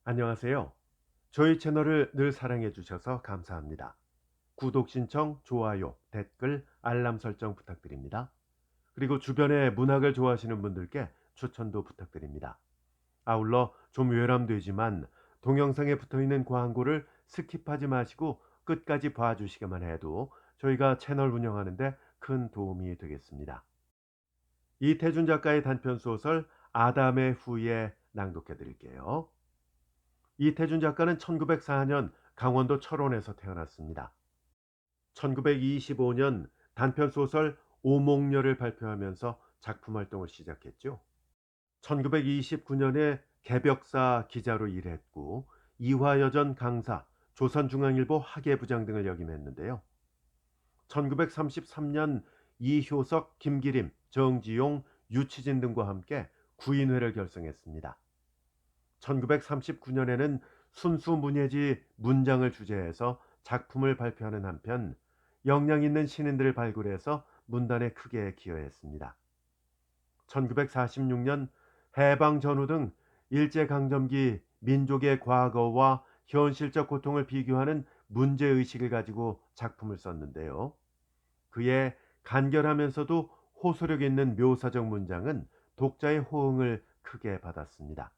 안녕하세요. 저희 채널을 늘 사랑해 주셔서 감사합니다. 구독 신청, 좋아요, 댓글, 알람 설정 부탁드립니다. 그리고 주변에 문학을 좋아하시는 분들께 추천도 부탁드립니다. 아울러 좀 외람되지만 동영상에 붙어 있는 광고를 스킵하지 마시고 끝까지 봐주시기만 해도 저희가 채널 운영하는데 큰 도움이 되겠습니다. 이태준 작가의 단편 소설 아담의 후예 낭독해 드릴게요. 이태준 작가는 1904년 강원도 철원에서 태어났습니다. 1925년 단편 소설 오목녀를 발표하면서 작품 활동을 시작했죠. 1929년에 개벽사 기자로 일했고 이화여전 강사, 조선중앙일보 화계부장 등을 역임했는데요. 1933년 이효석, 김기림, 정지용, 유치진 등과 함께 구인회를 결성했습니다. 1939년에는 순수문예지 문장을 주제해서 작품을 발표하는 한편 역량 있는 신인들을 발굴해서 문단에 크게 기여했습니다. 1946년 해방 전후 등 일제강점기 민족의 과거와 현실적 고통을 비교하는 문제의식을 가지고 작품을 썼는데요. 그의 간결하면서도 호소력 있는 묘사적 문장은 독자의 호응을 크게 받았습니다.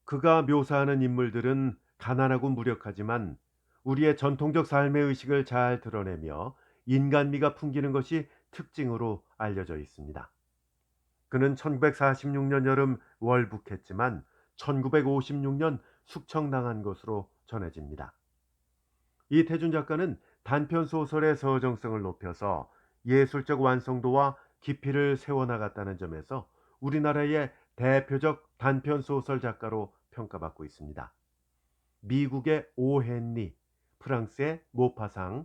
그가 묘사하는 인물들은 가난하고 무력하지만 우리의 전통적 삶의 의식을 잘 드러내며 인간미가 풍기는 것이 특징으로 알려져 있습니다. 그는 1946년 여름 월북했지만 1956년 숙청당한 것으로 전해집니다. 이태준 작가는 단편 소설의 서정성을 높여서 예술적 완성도와 깊이를 세워나갔다는 점에서 우리나라의 대표적 단편 소설 작가로 평가받고 있습니다. 미국의 오 헨리, 프랑스의 모파상,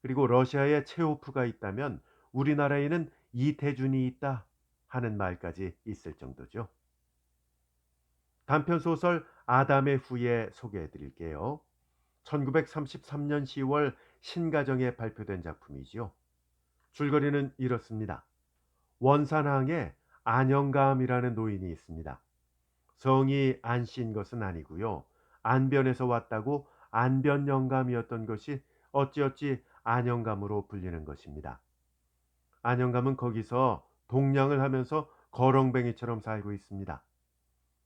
그리고 러시아의 체호프가 있다면 우리나라에는 이태준이 있다 하는 말까지 있을 정도죠. 단편 소설 아담의 후예 소개해 드릴게요. 1933년 10월 신가정에 발표된 작품이지요. 줄거리는 이렇습니다. 원산항에 안영감이라는 노인이 있습니다. 성이 안씨인 것은 아니고요. 안변에서 왔다고 안변영감이었던 것이 어찌어찌 안영감으로 불리는 것입니다. 안영감은 거기서 동냥을 하면서 거렁뱅이처럼 살고 있습니다.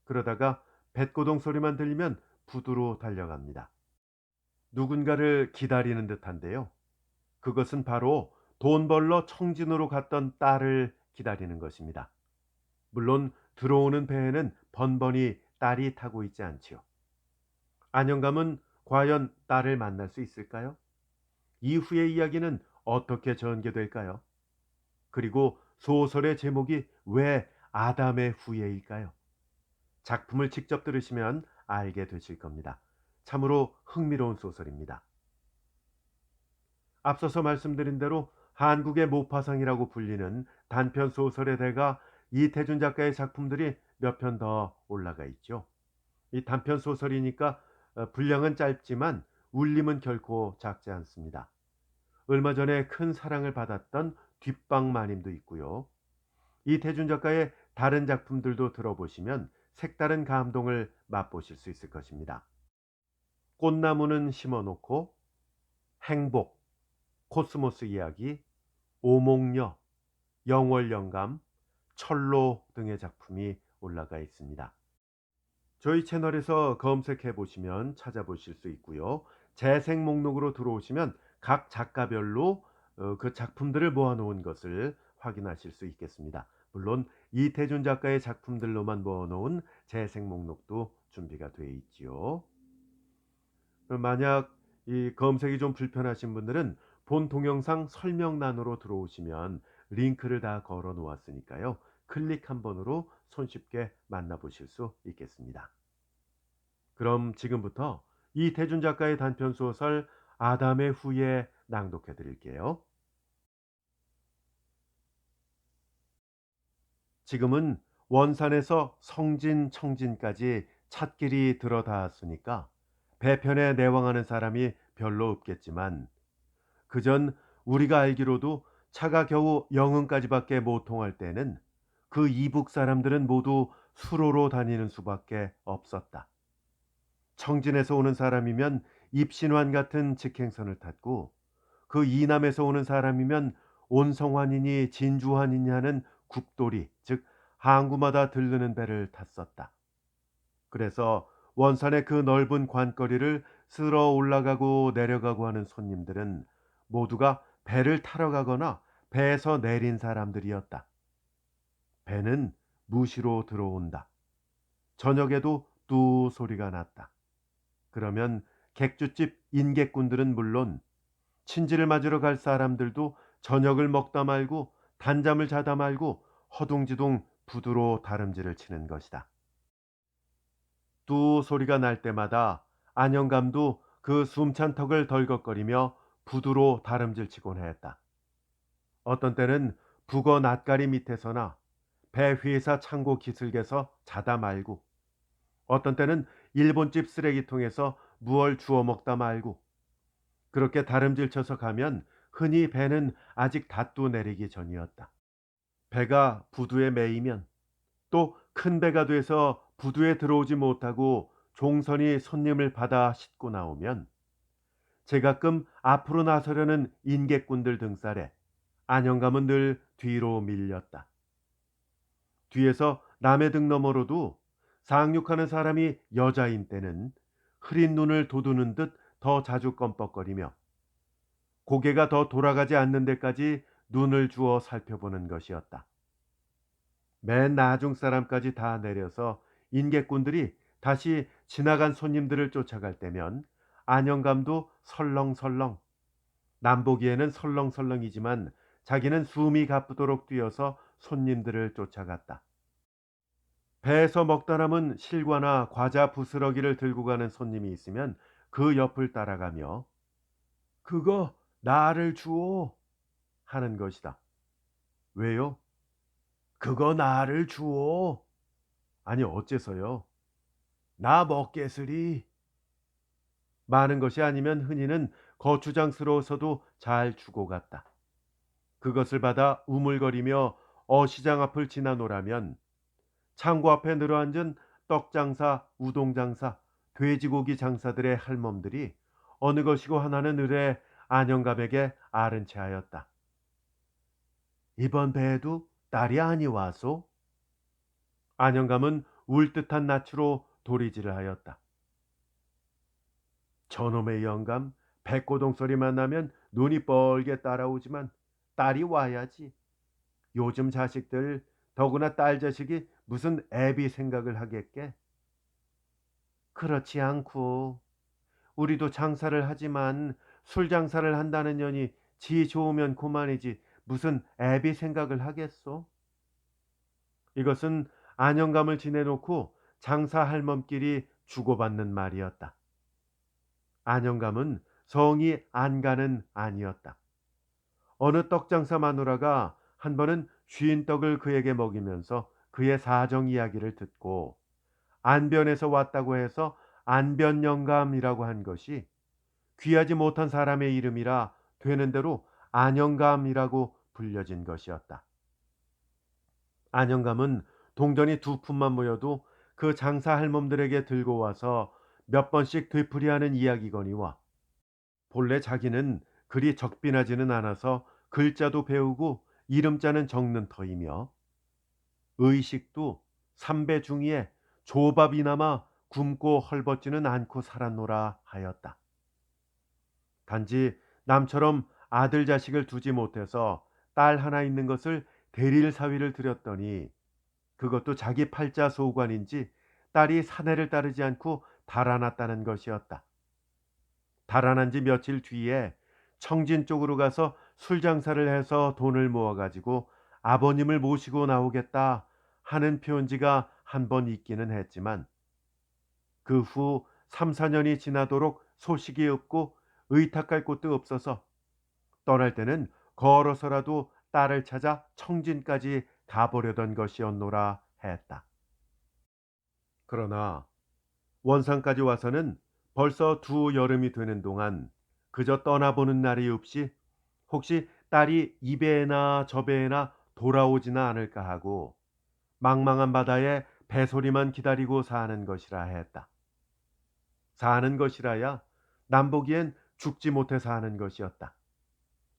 그러다가 뱃고동 소리만 들리면 부두로 달려갑니다. 누군가를 기다리는 듯한데요. 그것은 바로 돈 벌러 청진으로 갔던 딸을 기다리는 것입니다. 물론 들어오는 배에는 번번이 딸이 타고 있지 않지요. 안영감은 과연 딸을 만날 수 있을까요? 이후의 이야기는 어떻게 전개될까요? 그리고 소설의 제목이 왜 아담의 후예일까요? 작품을 직접 들으시면 알게 되실 겁니다. 참으로 흥미로운 소설입니다. 앞서서 말씀드린 대로 한국의 모파상이라고 불리는 단편 소설의 대가 이태준 작가의 작품들이 몇 편 더 올라가 있죠. 이 단편 소설이니까 분량은 짧지만 울림은 결코 작지 않습니다. 얼마 전에 큰 사랑을 받았던 뒷방마님도 있고요. 이태준 작가의 다른 작품들도 들어보시면 색다른 감동을 맛보실 수 있을 것입니다. 꽃나무는 심어놓고, 행복, 코스모스 이야기, 오목녀, 영월영감, 철로 등의 작품이 올라가 있습니다. 저희 채널에서 검색해 보시면 찾아보실 수 있고요. 재생 목록으로 들어오시면 각 작가별로 그 작품들을 모아놓은 것을 확인하실 수 있겠습니다. 물론 이태준 작가의 작품들로만 모아놓은 재생 목록도 준비가 되어 있지요. 만약 이 검색이 좀 불편하신 분들은 본 동영상 설명란으로 들어오시면 링크를 다 걸어 놓았으니까요. 클릭 한 번으로 손쉽게 만나보실 수 있겠습니다. 그럼 지금부터 이태준 작가의 단편 소설 아담의 후예 낭독해 드릴게요. 지금은 원산에서 성진, 청진까지 찻길이 들어닿았으니까 배편에 내왕하는 사람이 별로 없겠지만 그전 우리가 알기로도 차가 겨우 영흥까지밖에 못 통할 때는 그 이북 사람들은 모두 수로로 다니는 수밖에 없었다. 청진에서 오는 사람이면 입신환 같은 직행선을 탔고 그 이남에서 오는 사람이면 온성환이니 진주환이니 하는 국도리, 즉 항구마다 들르는 배를 탔었다. 그래서 원산의 그 넓은 관거리를 쓸어 올라가고 내려가고 하는 손님들은 모두가 배를 타러 가거나 배에서 내린 사람들이었다. 배는 무시로 들어온다. 저녁에도 뚜 소리가 났다. 그러면 객주집 인객꾼들은 물론 친지를 맞으러 갈 사람들도 저녁을 먹다 말고 단잠을 자다 말고 허둥지둥 부두로 다름질을 치는 것이다. 뚜 소리가 날 때마다 안영감도 그 숨찬 턱을 덜컥거리며 부두로 다름질 치곤 했다. 어떤 때는 북어 낫가리 밑에서나 배 회사 창고 기슭에서 자다 말고 어떤 때는 일본집 쓰레기통에서 무얼 주워 먹다 말고 그렇게 다름질 쳐서 가면 흔히 배는 아직 닷도 내리기 전이었다. 배가 부두에 매이면 또 큰 배가 돼서 부두에 들어오지 못하고 종선이 손님을 받아 싣고 나오면 제가끔 앞으로 나서려는 인객꾼들 등살에 안영감은 늘 뒤로 밀렸다. 뒤에서 남의 등 너머로도 상륙하는 사람이 여자인 때는 흐린 눈을 도두는 듯 더 자주 껌뻑거리며 고개가 더 돌아가지 않는 데까지 눈을 주어 살펴보는 것이었다. 맨 나중 사람까지 다 내려서 인객꾼들이 다시 지나간 손님들을 쫓아갈 때면 안영감도 설렁설렁 남보기에는 설렁설렁이지만 자기는 숨이 가쁘도록 뛰어서 손님들을 쫓아갔다. 배에서 먹다 남은 실과나 과자 부스러기를 들고 가는 손님이 있으면 그 옆을 따라가며 그거 나를 주오 하는 것이다. 왜요? 그거 나를 주오. 아니 어째서요? 나 먹겠으리. 많은 것이 아니면 흔히는 거추장스러워서도 잘 주고 갔다. 그것을 받아 우물거리며 어시장 앞을 지나 노라면 창고 앞에 늘어앉은 떡장사, 우동장사, 돼지고기 장사들의 할멈들이 어느 것이고 하나는 을에 안영감에게 아른 체하였다. 이번 배에도 딸이 아니 와소? 안영감은 울 듯한 낯으로 도리질을 하였다. 저놈의 영감, 백고동 소리만 나면 눈이 뻘게 따라오지만 딸이 와야지. 요즘 자식들 더구나 딸 자식이 무슨 애비 생각을 하겠게? 그렇지 않고 우리도 장사를 하지만 술 장사를 한다는 년이 지 좋으면 고만이지 무슨 애비 생각을 하겠소? 이것은 안영감을 지내놓고 장사 할멈끼리 주고받는 말이었다. 안영감은 성이 안가는 아니었다. 어느 떡장사 마누라가 한 번은 쉰 떡을 그에게 먹이면서 그의 사정 이야기를 듣고 안변에서 왔다고 해서 안변영감이라고 한 것이 귀하지 못한 사람의 이름이라 되는 대로 안영감이라고 불려진 것이었다. 안영감은 동전이 두 푼만 모여도 그 장사 할멈들에게 들고 와서 몇 번씩 되풀이하는 이야기거니와 본래 자기는 그리 적빈하지는 않아서 글자도 배우고 이름자는 적는 터이며 의식도 삼배 중에 조밥이나마 굶고 헐벗지는 않고 살았노라 하였다. 단지 남처럼 아들 자식을 두지 못해서 딸 하나 있는 것을 대릴 사위를 들였더니 그것도 자기 팔자 소관인지 딸이 사내를 따르지 않고 달아났다는 것이었다. 달아난 지 며칠 뒤에 청진 쪽으로 가서 술 장사를 해서 돈을 모아가지고 아버님을 모시고 나오겠다 하는 표현지가 한 번 있기는 했지만 그 후 3, 4년이 지나도록 소식이 없고 의탁할 곳도 없어서 떠날 때는 걸어서라도 딸을 찾아 청진까지 가보려던 것이었노라 했다. 그러나 원산까지 와서는 벌써 두 여름이 되는 동안 그저 떠나보는 날이 없이 혹시 딸이 이 배에나 저 배에나 돌아오지나 않을까 하고 망망한 바다에 배소리만 기다리고 사는 것이라 했다. 사는 것이라야 남보기엔 죽지 못해 사는 것이었다.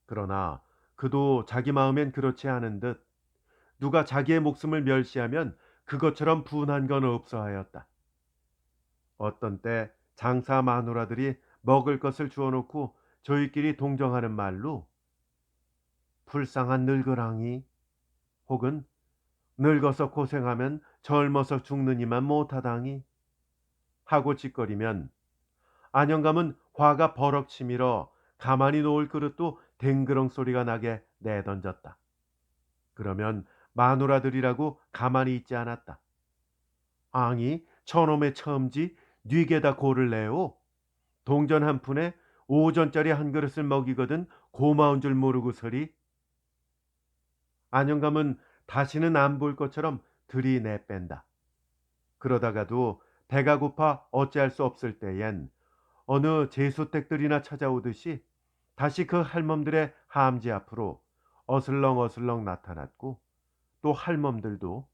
그러나 그도 자기 마음엔 그렇지 않은 듯 누가 자기의 목숨을 멸시하면 그것처럼 분한 건 없어 하였다. 어떤 때 장사 마누라들이 먹을 것을 주어놓고 저희끼리 동정하는 말로 불쌍한 늙으랑이 혹은 늙어서 고생하면 젊어서 죽느니만 못하다니 하고 짓거리면 안영감은 화가 버럭 치밀어 가만히 놓을 그릇도 댕그렁 소리가 나게 내던졌다. 그러면 마누라들이라고 가만히 있지 않았다. 앙이 저놈의 처음지 뉘게다 고를 내오. 동전 한 푼에 오전짜리 한 그릇을 먹이거든 고마운 줄 모르고 서리. 안영감은 다시는 안 볼 것처럼 들이내뺀다. 그러다가도 배가 고파 어찌할 수 없을 때엔 어느 재수댁들이나 찾아오듯이 다시 그 할멈들의 함지 앞으로 어슬렁어슬렁 나타났고 또 할멈들도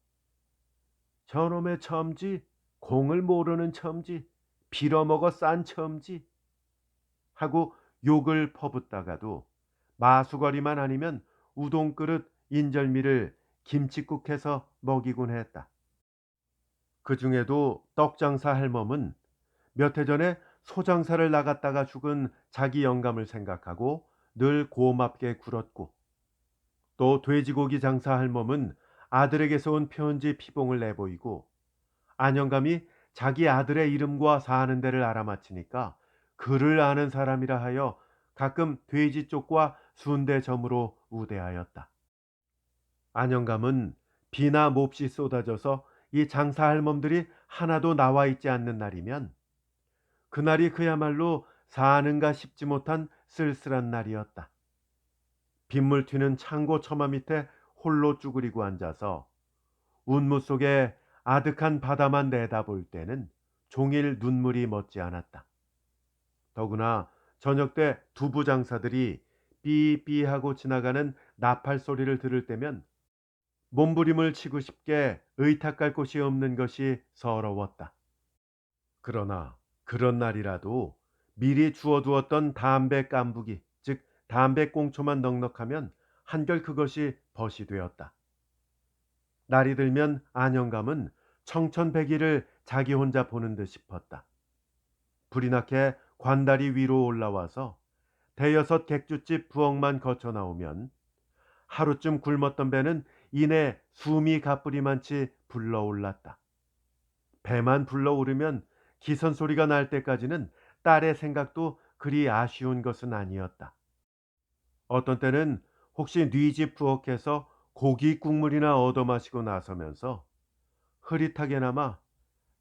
저놈의 첨지 공을 모르는 첨지 빌어먹어 싼 첨지 하고 욕을 퍼붓다가도 마수거리만 아니면 우동그릇 인절미를 김칫국해서 먹이곤 했다. 그 중에도 떡장사 할멈은 몇 해 전에 소장사를 나갔다가 죽은 자기 영감을 생각하고 늘 고맙게 굴었고 또 돼지고기 장사 할멈은 아들에게서 온 편지 피봉을 내보이고 안영감이 자기 아들의 이름과 사는 데를 알아맞히니까 그를 아는 사람이라 하여 가끔 돼지 쪽과 순대점으로 우대하였다. 안영감은 비나 몹시 쏟아져서 이 장사 할멈들이 하나도 나와 있지 않는 날이면 그날이 그야말로 사는가 싶지 못한 쓸쓸한 날이었다. 빗물 튀는 창고 처마 밑에 홀로 쭈그리고 앉아서 운무 속에 아득한 바다만 내다볼 때는 종일 눈물이 멎지 않았다. 더구나 저녁 때 두부 장사들이 삐삐하고 지나가는 나팔 소리를 들을 때면 몸부림을 치고 싶게 의탁할 곳이 없는 것이 서러웠다. 그러나 그런 날이라도 미리 주워두었던 담배 깐부기, 즉 담배 꽁초만 넉넉하면 한결 그것이 벗이 되었다. 날이 들면 안영감은 청천백일을 자기 혼자 보는 듯 싶었다. 불이 나게 관다리 위로 올라와서 대여섯 객주집 부엌만 거쳐 나오면 하루쯤 굶었던 배는 이내 숨이 가쁘리만치 불러올랐다. 배만 불러오르면 기선 소리가 날 때까지는 딸의 생각도 그리 아쉬운 것은 아니었다. 어떤 때는 혹시 네 집 부엌에서 고기 국물이나 얻어 마시고 나서면서 흐릿하게나마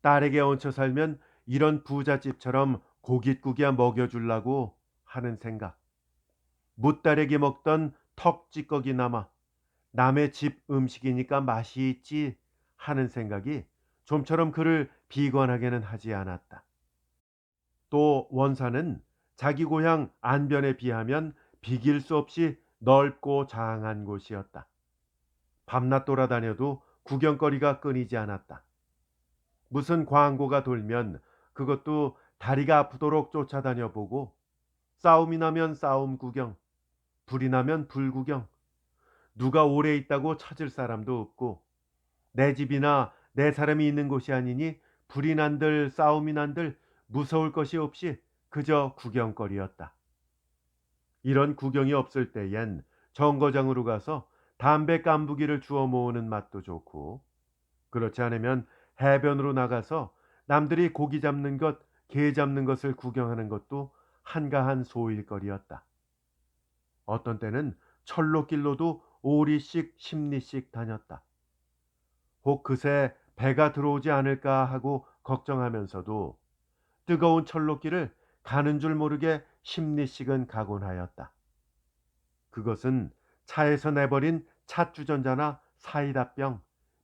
딸에게 얹혀 살면 이런 부잣집처럼 고깃국이야 먹여주려고 하는 생각. 무딸에게 먹던 턱찌꺼기나마 남의 집 음식이니까 맛이 있지 하는 생각이 좀처럼 그를 비관하게는 하지 않았다. 또 원산은 자기 고향 안변에 비하면 비길 수 없이 넓고 장한 곳이었다. 밤낮 돌아다녀도 구경거리가 끊이지 않았다. 무슨 광고가 돌면 그것도 다리가 아프도록 쫓아다녀 보고 싸움이 나면 싸움 구경, 불이 나면 불 구경, 누가 오래 있다고 찾을 사람도 없고 내 집이나 내 사람이 있는 곳이 아니니 불이 난들 싸움이 난들 무서울 것이 없이 그저 구경거리였다. 이런 구경이 없을 때엔 정거장으로 가서 담배 깐부기를 주워 모으는 맛도 좋고 그렇지 않으면 해변으로 나가서 남들이 고기 잡는 것, 게 잡는 것을 구경하는 것도 한가한 소일거리였다. 어떤 때는 철로길로도 오리씩 십리씩 다녔다. 혹 그새 배가 들어오지 않을까 하고 걱정하면서도 뜨거운 철로길을 가는 줄 모르게 십리씩은 가곤 하였다. 그것은 차에서 내버린 찻주전자나 사이다병,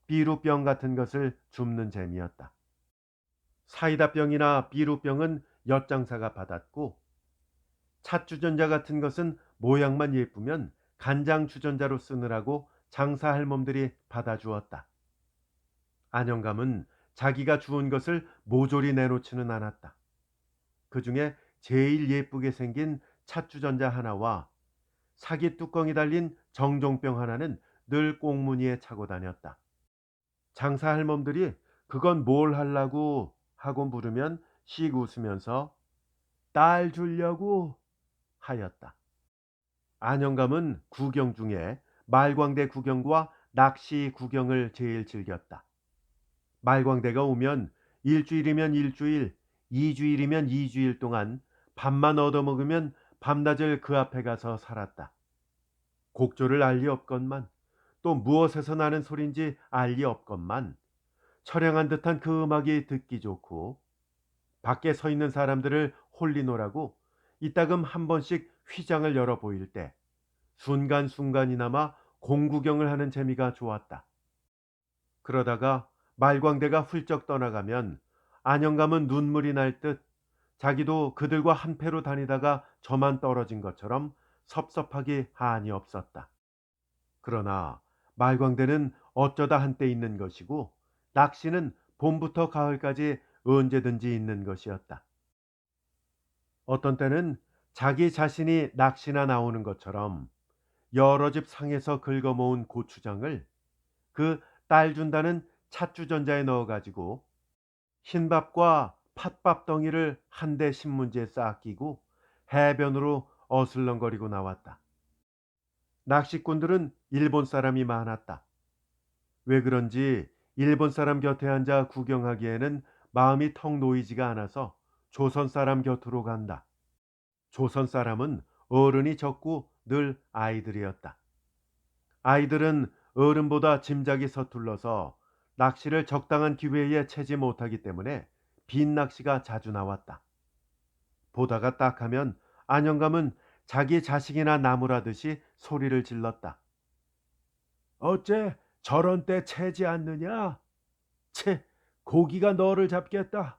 비루병 같은 것을 줍는 재미였다. 사이다병이나 비루병은 엿장사가 받았고 찻주전자 같은 것은 모양만 예쁘면 간장주전자로 쓰느라고 장사 할멈들이 받아주었다. 안영감은 자기가 주운 것을 모조리 내놓지는 않았다. 그 중에 제일 예쁘게 생긴 찻주전자 하나와 사기 뚜껑이 달린 정종병 하나는 늘 꽁무니에 차고 다녔다. 장사 할멈들이 그건 뭘 하려고 하고 물으면 씩 웃으면서 딸 주려고 하였다. 안영감은 구경 중에 말광대 구경과 낚시 구경을 제일 즐겼다. 말광대가 오면 일주일이면 일주일, 이주일이면 이주일 동안 밥만 얻어먹으면 밤낮을 그 앞에 가서 살았다. 곡조를 알 리 없건만 또 무엇에서 나는 소린지 알 리 없건만 처량한 듯한 그 음악이 듣기 좋고 밖에 서 있는 사람들을 홀리노라고 이따금 한 번씩 휘장을 열어 보일 때 순간순간이나마 공구경을 하는 재미가 좋았다. 그러다가 말광대가 훌쩍 떠나가면 안영감은 눈물이 날 듯 자기도 그들과 한패로 다니다가 저만 떨어진 것처럼 섭섭하기 한이 없었다. 그러나 말광대는 어쩌다 한때 있는 것이고 낚시는 봄부터 가을까지 언제든지 있는 것이었다. 어떤 때는 자기 자신이 낚시나 나오는 것처럼 여러 집 상에서 긁어모은 고추장을 그 딸 준다는 찻주전자에 넣어가지고 흰밥과 팥밥 덩이를 한 대 신문지에 싹 끼고 해변으로 어슬렁거리고 나왔다. 낚시꾼들은 일본 사람이 많았다. 왜 그런지 일본 사람 곁에 앉아 구경하기에는 마음이 턱 놓이지가 않아서 조선 사람 곁으로 간다. 조선 사람은 어른이 적고 늘 아이들이었다. 아이들은 어른보다 짐작이 서툴러서 낚시를 적당한 기회에 채지 못하기 때문에 빈 낚시가 자주 나왔다. 보다가 딱 하면 안영감은 자기 자식이나 나무라듯이 소리를 질렀다. 어째 저런 때 채지 않느냐? 채, 고기가 너를 잡겠다.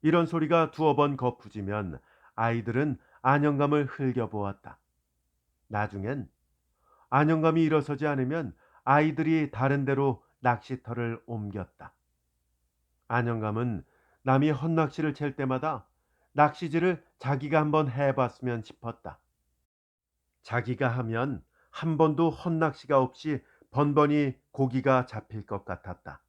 이런 소리가 두어 번 거푸지면 아이들은 안영감을 흘겨보았다. 나중엔 안영감이 일어서지 않으면 아이들이 다른 데로 낚시터를 옮겼다. 안영감은 남이 헛낚시를 챌 때마다 낚시질을 자기가 한번 해봤으면 싶었다. 자기가 하면 한 번도 헛낚시가 없이 번번이 고기가 잡힐 것 같았다.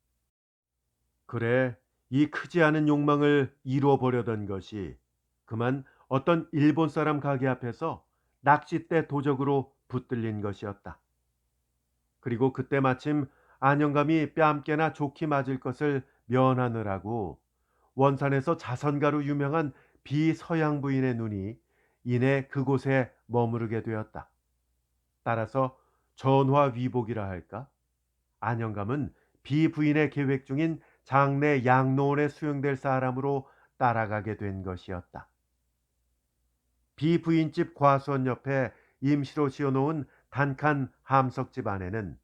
그래, 이 크지 않은 욕망을 이루어보려던 것이 그만 어떤 일본 사람 가게 앞에서 낚싯대 도적으로 붙들린 것이었다. 그리고 그때 마침 안영감이 뺨깨나 좋게 맞을 것을 면하느라고 원산에서 자선가로 유명한 비서양 부인의 눈이 이내 그곳에 머무르게 되었다. 따라서 전화위복이라 할까? 안영감은 비부인의 계획 중인 장래 양로원에 수용될 사람으로 따라가게 된 것이었다. 비부인집 과수원 옆에 임시로 지어놓은 단칸 함석집 안에는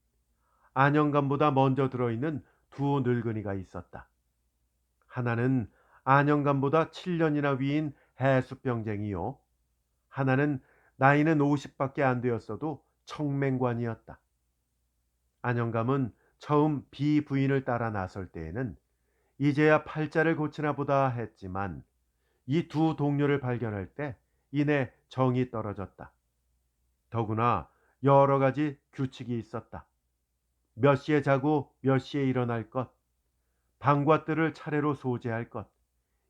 안영감보다 먼저 들어있는 두 늙은이가 있었다. 하나는 안영감보다 7년이나 위인 해수병쟁이요. 하나는 나이는 50밖에 안 되었어도 청맹관이었다. 안영감은 처음 비부인을 따라 나설 때에는 이제야 팔자를 고치나 보다 했지만 이 두 동료를 발견할 때 이내 정이 떨어졌다. 더구나 여러 가지 규칙이 있었다. 몇 시에 자고 몇 시에 일어날 것, 방과 뜰을 차례로 소재할 것,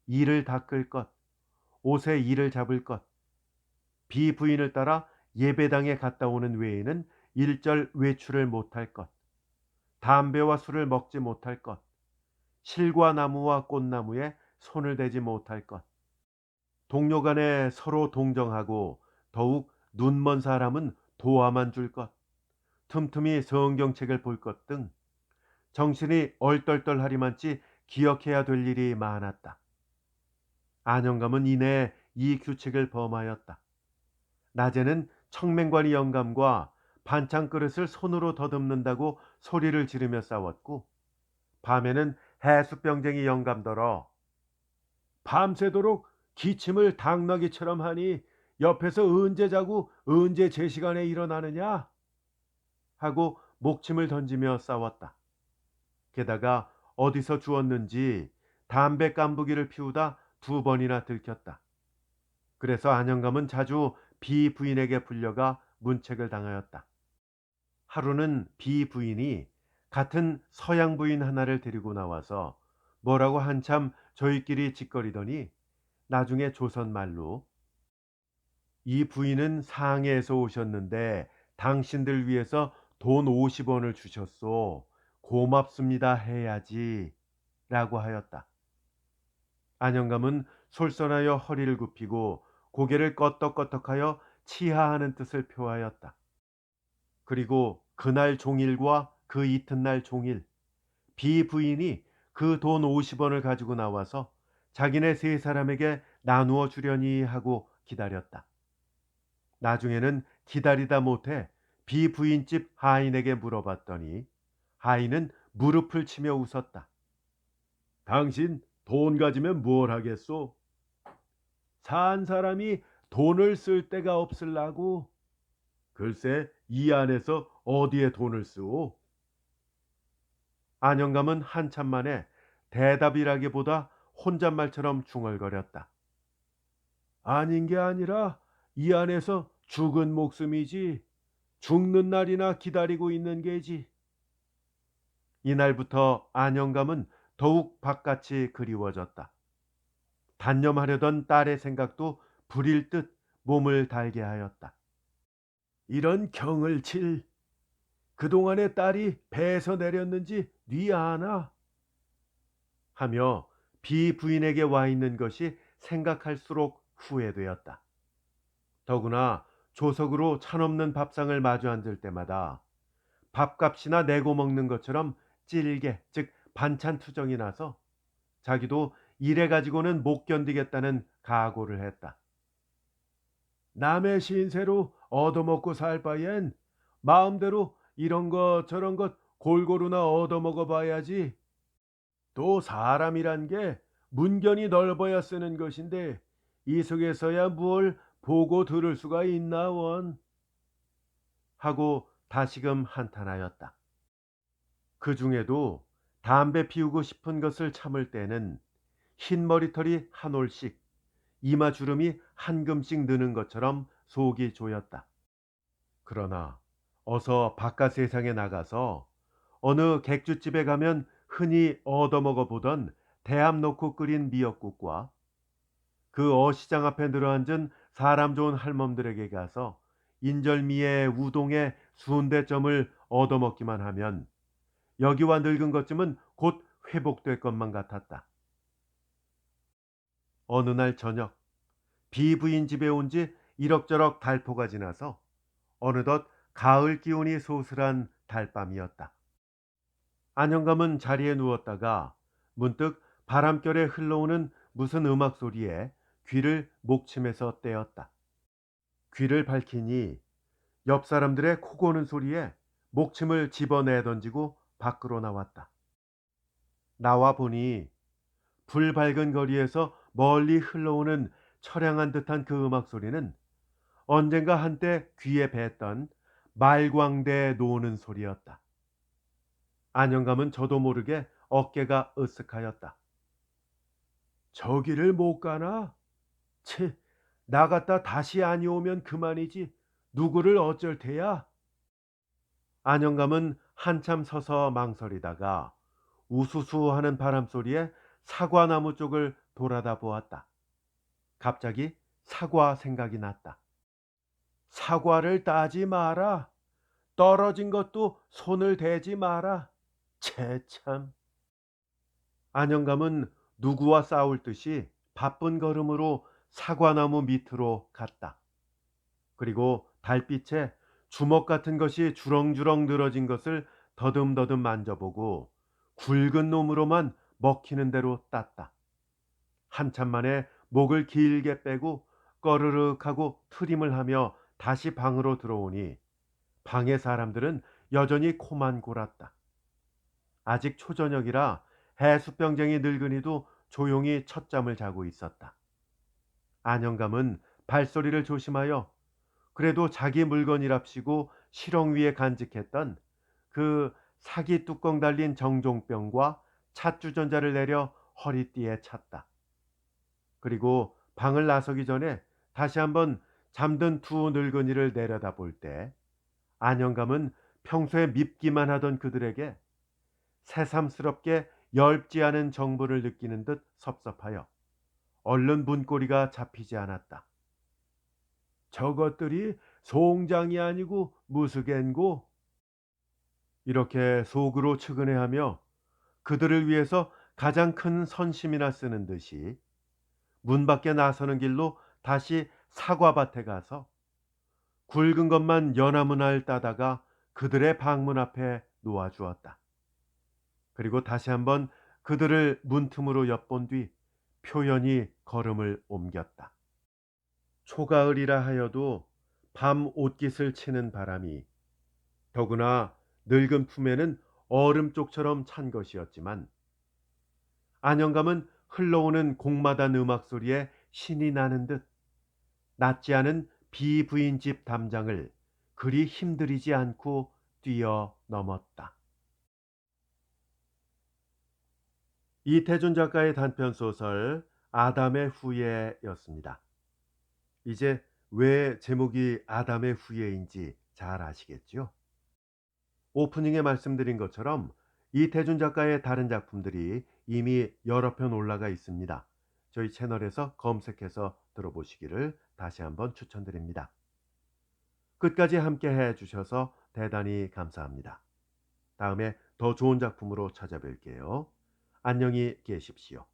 이를 닦을 것, 옷에 이를 잡을 것, 비부인을 따라 예배당에 갔다 오는 외에는 일절 외출을 못할 것, 담배와 술을 먹지 못할 것, 실과 나무와 꽃나무에 손을 대지 못할 것, 동료 간에 서로 동정하고 더욱 눈먼 사람은 도와만 줄 것, 틈틈이 성경책을 볼 것 등 정신이 얼떨떨하리만치 기억해야 될 일이 많았다. 안영감은 이내 이 규칙을 범하였다. 낮에는 청맹관이 영감과 반찬 그릇을 손으로 더듬는다고 소리를 지르며 싸웠고 밤에는 해수병쟁이 영감더러 밤새도록 기침을 당나귀처럼 하니 옆에서 언제 자고 언제 제 시간에 일어나느냐 하고 목침을 던지며 싸웠다. 게다가 어디서 주웠는지 담배 깐부기를 피우다 두 번이나 들켰다. 그래서 안영감은 자주 비 부인에게 불려가 문책을 당하였다. 하루는 비 부인이 같은 서양 부인 하나를 데리고 나와서 뭐라고 한참 저희끼리 짓거리더니 나중에 조선말로 이 부인은 상해에서 오셨는데 당신들 위해서 돈 50원을 주셨소. 고맙습니다 해야지 라고 하였다. 안영감은 솔선하여 허리를 굽히고 고개를 껐덕껐덕하여 치하하는 뜻을 표하였다. 그리고 그날 종일과 그 이튿날 종일 비 부인이 그 돈 50원을 가지고 나와서 자기네 세 사람에게 나누어 주려니 하고 기다렸다. 나중에는 기다리다 못해 비 부인집 하인에게 물어봤더니 하인은 무릎을 치며 웃었다. 당신 돈 가지면 뭘 하겠소? 산 사람이 돈을 쓸 데가 없을라고. 글쎄 이 안에서 어디에 돈을 쓰오? 안영감은 한참 만에 대답이라기보다 혼잣말처럼 중얼거렸다. 아닌 게 아니라 이 안에서 죽은 목숨이지. 죽는 날이나 기다리고 있는 게지. 이날부터 안영감은 더욱 바깥이 그리워졌다. 단념하려던 딸의 생각도 불일 듯 몸을 달게 하였다. 이런 경을 칠. 그동안에 딸이 배에서 내렸는지 네 아나? 하며 비 부인에게 와 있는 것이 생각할수록 후회되었다. 더구나 조석으로 찬없는 밥상을 마주 앉을 때마다 밥값이나 내고 먹는 것처럼 찔게, 즉 반찬 투정이 나서 자기도 이래 가지고는 못 견디겠다는 각오를 했다. 남의 신세로 얻어먹고 살 바엔 마음대로 이런 것 저런 것 골고루나 얻어먹어 봐야지. 또 사람이란 게 문견이 넓어야 쓰는 것인데 이 속에서야 뭘 보고 들을 수가 있나 원. 하고 다시금 한탄하였다. 그 중에도 담배 피우고 싶은 것을 참을 때는 흰 머리털이 한 올씩 이마 주름이 한 금씩 느는 것처럼 속이 조였다. 그러나 어서 바깥 세상에 나가서 어느 객주집에 가면 흔히 얻어먹어 보던 대합 놓고 끓인 미역국과 그 어시장 앞에 늘어앉은 사람 좋은 할멈들에게 가서 인절미에 우동에 순대점을 얻어먹기만 하면 여기와 늙은 것쯤은 곧 회복될 것만 같았다. 어느 날 저녁 비부인 집에 온 지 이럭저럭 달포가 지나서 어느덧 가을 기운이 소슬한 달밤이었다. 안영감은 자리에 누웠다가 문득 바람결에 흘러오는 무슨 음악 소리에 귀를 목침에서 떼었다. 귀를 밝히니 옆 사람들의 코 고는 소리에 목침을 집어내 던지고 밖으로 나왔다. 나와 보니 불 밝은 거리에서 멀리 흘러오는 처량한 듯한 그 음악 소리는 언젠가 한때 귀에 뱄던 말광대 노는 소리였다. 안영감은 저도 모르게 어깨가 으쓱하였다. 저기를 못 가나? 치, 나갔다 다시 아니 오면 그만이지. 누구를 어쩔 테야? 안영감은 한참 서서 망설이다가 우수수 하는 바람소리에 사과나무 쪽을 돌아다 보았다. 갑자기 사과 생각이 났다. 사과를 따지 마라. 떨어진 것도 손을 대지 마라. 채참. 안영감은 누구와 싸울 듯이 바쁜 걸음으로 사과나무 밑으로 갔다. 그리고 달빛에 주먹 같은 것이 주렁주렁 늘어진 것을 더듬더듬 만져보고 굵은 놈으로만 먹히는 대로 땄다. 한참 만에 목을 길게 빼고 꺼르륵하고 트림을 하며 다시 방으로 들어오니 방의 사람들은 여전히 코만 골았다. 아직 초저녁이라 해수병쟁이 늙은이도 조용히 첫잠을 자고 있었다. 안영감은 발소리를 조심하여 그래도 자기 물건이랍시고 실ong 위에 간직했던 그 사기 뚜껑 달린 정종병과 찻주전자를 내려 허리띠에 찼다. 그리고 방을 나서기 전에 다시 한번 잠든 두 늙은이를 내려다볼 때 안영감은 평소에 밉기만 하던 그들에게 새삼스럽게 엷지 않은 정보를 느끼는 듯 섭섭하여 얼른 문고리가 잡히지 않았다. 저것들이 송장이 아니고 무스갠고, 이렇게 속으로 측은해하며 그들을 위해서 가장 큰 선심이나 쓰는 듯이 문 밖에 나서는 길로 다시 사과밭에 가서 굵은 것만 연나무 알 따다가 그들의 방문 앞에 놓아 주었다. 그리고 다시 한번 그들을 문틈으로 엿본 뒤 표연히 걸음을 옮겼다. 초가을이라 하여도 밤 옷깃을 치는 바람이, 더구나 늙은 품에는 얼음쪽처럼 찬 것이었지만 안영감은 흘러오는 곡마다 음악 소리에 신이 나는 듯 낫지 않은 비부인집 담장을 그리 힘들이지 않고 뛰어넘었다. 이태준 작가의 단편 소설 아담의 후예였습니다. 이제 왜 제목이 아담의 후예인지 잘 아시겠죠? 오프닝에 말씀드린 것처럼 이태준 작가의 다른 작품들이 이미 여러 편 올라가 있습니다. 저희 채널에서 검색해서 들어보시기를 다시 한번 추천드립니다. 끝까지 함께 해 주셔서 대단히 감사합니다. 다음에 더 좋은 작품으로 찾아뵐게요. 안녕히 계십시오.